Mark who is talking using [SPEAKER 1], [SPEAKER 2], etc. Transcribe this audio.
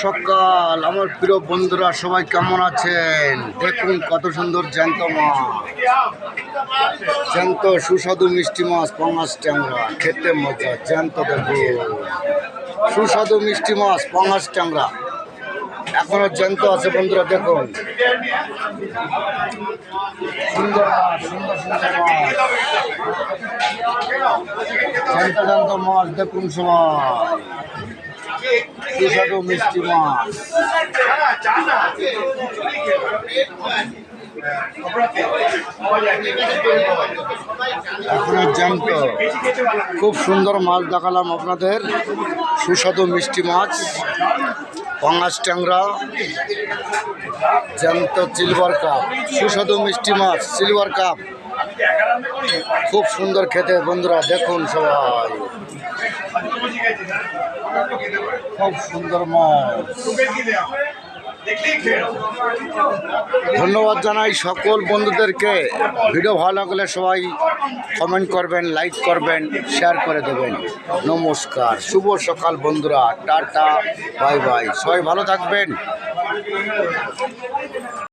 [SPEAKER 1] সকাল আমার প্রিয় বন্ধুরা সবাই কেমন আছেন? দেখুন কত সুন্দর জ্যান্ত মাছ, জ্যান্ত সুস্বাদু মিষ্টি মাছ, পাঙাশ ট্যাংরা, খেতে মজা। জ্যান্ত দেখুন সুস্বাদু মিষ্টি মাছ, পাঙাশ ট্যাংরা এখনো জ্যান্ত আছে বন্ধুরা। দেখুন সুন্দর মাছ, সুন্দর সুন্দর মাছ, জ্যান্ত জ্যান্ত মাছ দেখুন সবাই, সুস্বাদু মিষ্টি মাছ। এখনো জ্যান্ত, খুব সুন্দর মাছ দেখালাম আপনাদের। সুস্বাদু মিষ্টি মাছ, পাঙাশ ট্যাংরা, জ্যান্ত সিলভার কাপ, সুস্বাদু মিষ্টি মাছ সিলভার কাপ, খুব সুন্দর খেতে বন্ধুরা। দেখুন সবাই, খুব সুন্দর মাছ। ধন্যবাদ জানাই সকল বন্ধুদেরকে। ভিডিও ভালো লাগলে সবাই কমেন্ট করবেন, লাইক করবেন, শেয়ার করে দেবেন। নমস্কার, শুভ সকাল বন্ধুরা, টাটা, বাই বাই, সবাই ভালো থাকবেন।